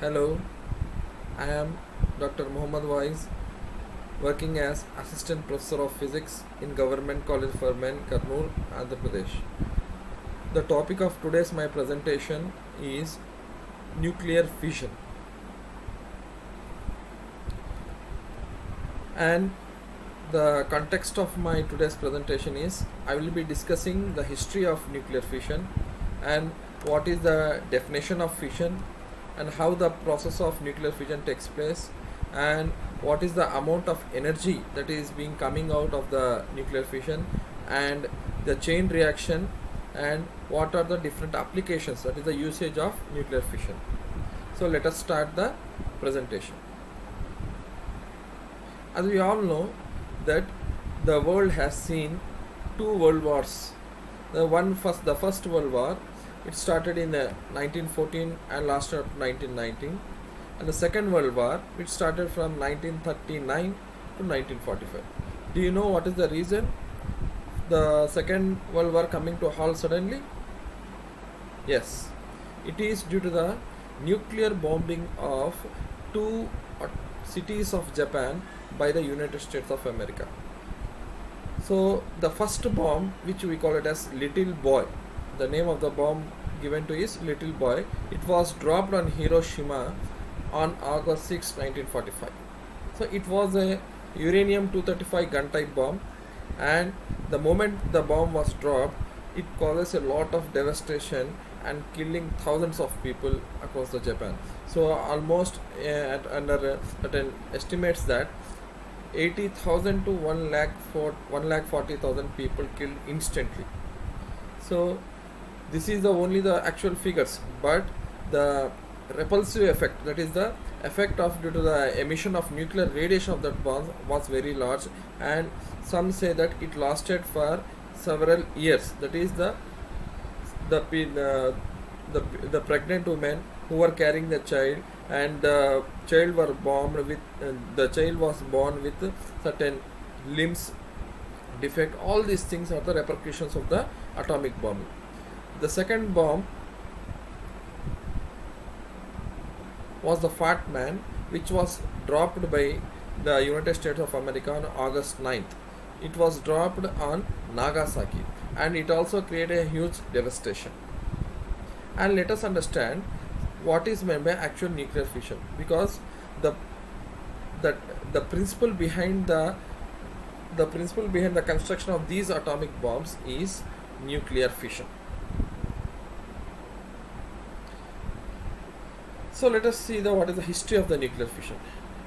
Hello, I am Dr. Muhammad Wais, working as Assistant Professor of Physics in Government College for Men, Kurnool, Andhra Pradesh. The topic of today's my presentation is nuclear fission. And the context of my today's presentation is I will be discussing the history of nuclear fission and what is the definition of fission and how the process of nuclear fission takes place and what is the amount of energy that is being coming out of the nuclear fission and the chain reaction and what are the different applications, that is the usage of nuclear fission. So let us start the presentation. As we all know that the world has seen two world wars. The first world war, it started in 1914 and lasted up to 1919, and the second world war, it started from 1939 to 1945. Do you know what is the reason the second world war coming to a halt suddenly? Yes, it is due to the nuclear bombing of two cities of Japan by the United States of America. So the first bomb, which we call it as Little Boy, the name of the bomb given to is Little Boy, it was dropped on Hiroshima on August 6, 1945. So it was a uranium-235 gun type bomb, and the moment the bomb was dropped, it causes a lot of devastation and killing thousands of people across the Japan. So almost certain estimates that 80,000 to 1,40,000 people killed instantly. So this is only the actual figures, but the repulsive effect, that is the effect of due to the emission of nuclear radiation of that bomb, was very large, and some say that it lasted for several years. That is the pregnant women who were carrying the child, and the child was born with certain limbs defect. All these things are the repercussions of the atomic bombing. The second bomb was the Fat Man, which was dropped by the United States of America on August 9th. It was dropped on Nagasaki, and it also created a huge devastation. And let us understand what is meant by actual nuclear fission, because the principle behind the construction of these atomic bombs is nuclear fission. So let us see what is the history of the nuclear fission.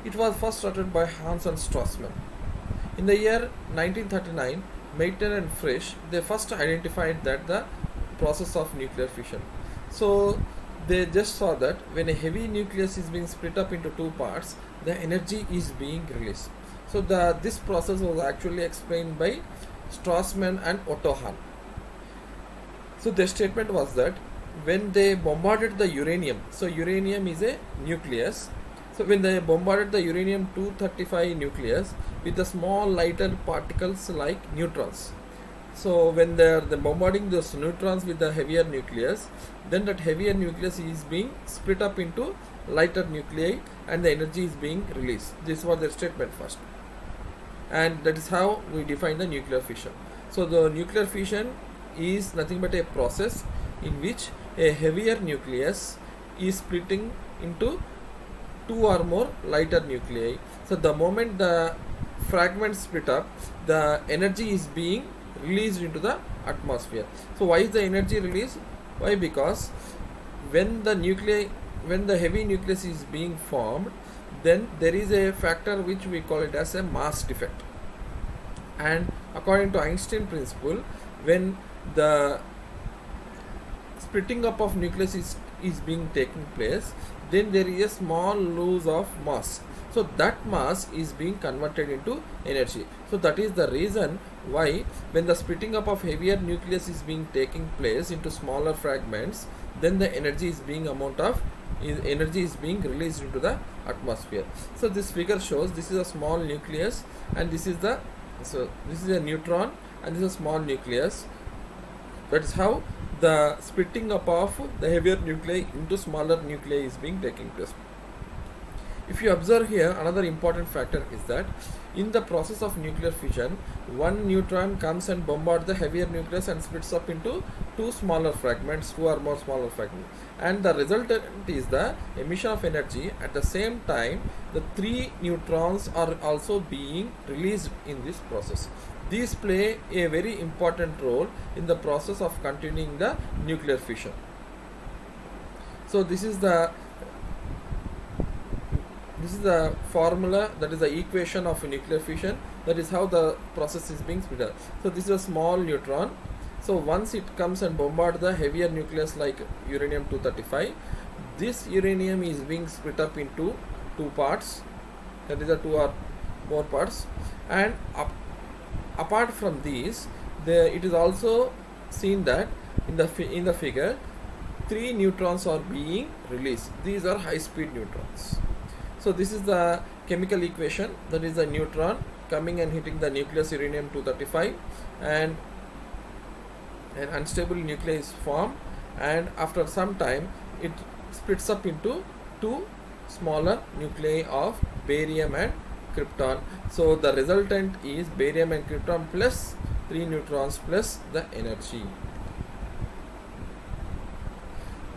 It was first started by Hans and Strassmann. In the year 1939, Meitner and Frisch, they first identified that the process of nuclear fission. So they just saw that when a heavy nucleus is being split up into two parts, the energy is being released. So this process was actually explained by Strassmann and Otto Hahn. So their statement was that when they bombarded the uranium, so uranium is a nucleus, so when they bombarded the uranium-235 nucleus with the small lighter particles like neutrons, so when they're bombarding those neutrons with the heavier nucleus, then that heavier nucleus is being split up into lighter nuclei and the energy is being released. This was their statement first, and that is how we define the nuclear fission. So the nuclear fission is nothing but a process in which a heavier nucleus is splitting into two or more lighter nuclei. So the moment the fragments split up, the energy is being released into the atmosphere. So why is the energy released? Why? Because when the heavy nucleus is being formed, then there is a factor which we call it as a mass defect. And according to Einstein principle, when the splitting up of nucleus is being taking place, then there is a small loss of mass. So that mass is being converted into energy. So that is the reason why when the splitting up of heavier nucleus is being taking place into smaller fragments, then the energy is being released into the atmosphere. So this figure shows this is a small nucleus, and this is a neutron, and this is a small nucleus. That is how the splitting up of the heavier nuclei into smaller nuclei is being taking place. If you observe here, another important factor is that in the process of nuclear fission, one neutron comes and bombards the heavier nucleus and splits up into two smaller fragments, two or more smaller fragments, and the resultant is the emission of energy. At the same time, the three neutrons are also being released in this process. These play a very important role in the process of continuing the nuclear fission. So this is the formula, that is the equation of nuclear fission. That is how the process is being split up. So this is a small neutron. So once it comes and bombards the heavier nucleus like uranium-235, this uranium is being split up into two parts. That is the two or more parts. And apart from these, it is also seen that in the figure, three neutrons are being released. These are high-speed neutrons. So this is the chemical equation, that is the neutron coming and hitting the nucleus uranium-235, and an unstable nuclei is formed, and after some time it splits up into two smaller nuclei of barium and krypton. So the resultant is barium and krypton plus three neutrons plus the energy.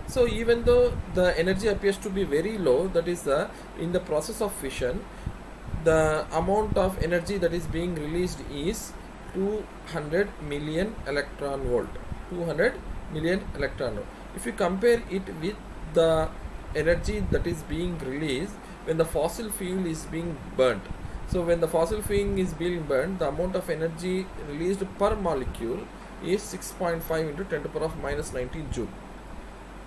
So even though the energy appears to be very low, that is in the process of fission, the amount of energy that is being released is 200 million electron volt. 200 million electron volt. If you compare it with the energy that is being released when the fossil fuel is being burnt. So when the fossil fuel is being burnt, the amount of energy released per molecule is 6.5 into 10 to the power of minus 19 joule.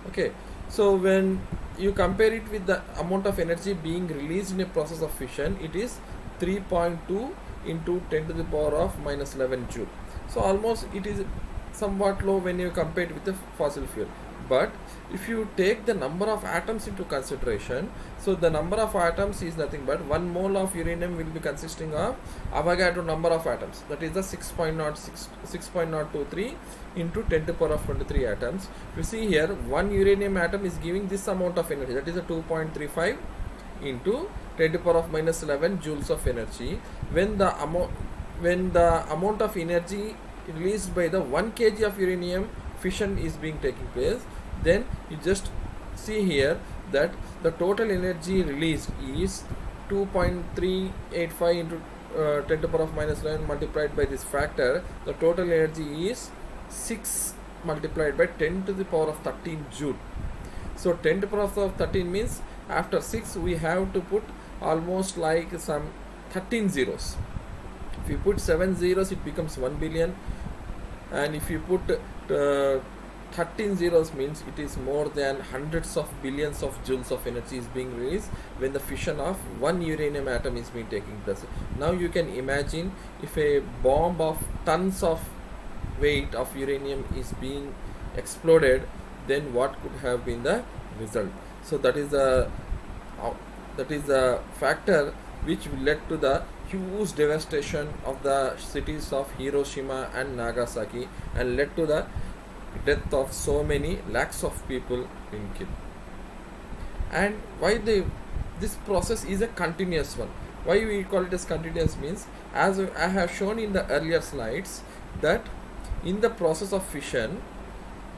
Okay, so when you compare it with the amount of energy being released in a process of fission, it is 3.2 into 10 to the power of minus 11 joule. So almost it is somewhat low when you compare it with the fossil fuel. But if you take the number of atoms into consideration, so the number of atoms is nothing but 1 mole of uranium will be consisting of Avogadro number of atoms, that is the 6.023 into 10 to the power of 23 atoms. You see here, one uranium atom is giving this amount of energy, that is a 2.35 into 10 to the power of minus 11 joules of energy. When the amount of energy released by the 1 kg of uranium fission is being taking place, then you just see here that the total energy released is 2.385 into 10 to the power of minus 11 multiplied by this factor. The total energy is 6 multiplied by 10 to the power of 13 joule. So 10 to the power of 13 means after 6 we have to put almost like some 13 zeros. If you put 7 zeros, it becomes 1 billion, and if you put 13 zeros means it is more than hundreds of billions of joules of energy is being released when the fission of one uranium atom is being taking place. Now you can imagine if a bomb of tons of weight of uranium is being exploded, then what could have been the result. So that is the factor which led to the huge devastation of the cities of Hiroshima and Nagasaki and led to the death of so many lakhs of people being killed. And why this process is a continuous one. Why we call it as continuous means, as I have shown in the earlier slides, that in the process of fission,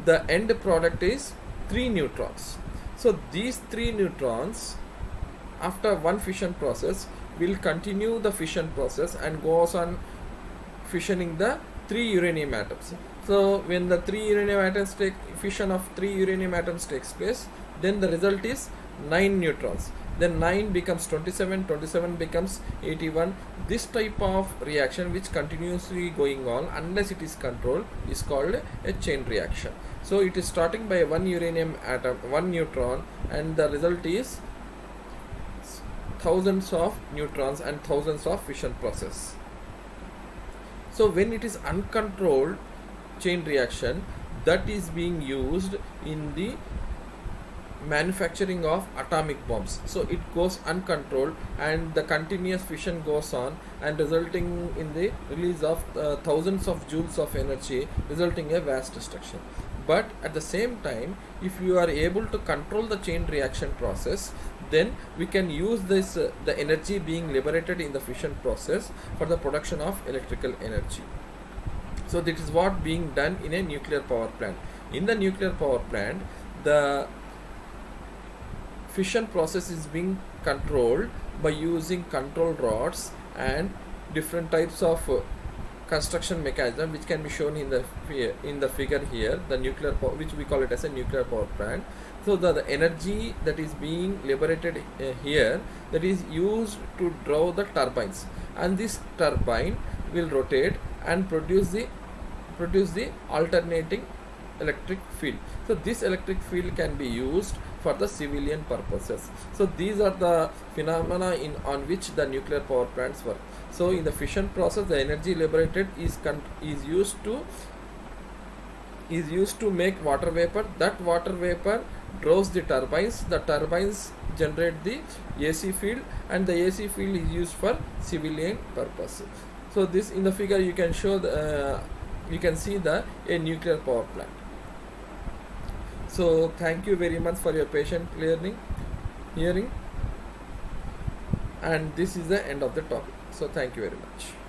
the end product is 3 neutrons. So these 3 neutrons, after one fission process, will continue the fission process and goes on fissioning the 3 uranium atoms. So when the 3 uranium atoms fission of 3 uranium atoms takes place, then the result is 9 neutrons. Then 9 becomes 27, 27 becomes 81. This type of reaction, which continuously going on unless it is controlled, is called a chain reaction. So it is starting by one uranium atom, one neutron, and the result is thousands of neutrons and thousands of fission process. So when it is uncontrolled chain reaction, that is being used in the manufacturing of atomic bombs. So it goes uncontrolled and the continuous fission goes on and resulting in the release of thousands of joules of energy, resulting in a vast destruction. but at the same time, if you are able to control the chain reaction process, then we can use this the energy being liberated in the fission process for the production of electrical energy. So this is what being done in a nuclear power plant. In the nuclear power plant, the fission process is being controlled by using control rods and different types of construction mechanism, which can be shown in the figure here, the nuclear which we call it as a nuclear power plant. So the energy that is being liberated here, that is used to draw the turbines, and this turbine will rotate and produce the alternating electric field. So this electric field can be used for the civilian purposes. So these are the phenomena on which the nuclear power plants work. So in the fission process, the energy liberated is used to make water vapor. That water vapor draws the turbines. The turbines generate the AC field, and the AC field is used for civilian purposes. So this, in the figure you can show you can see a nuclear power plant. So thank you very much for your patient hearing, and this is the end of the topic. So thank you very much.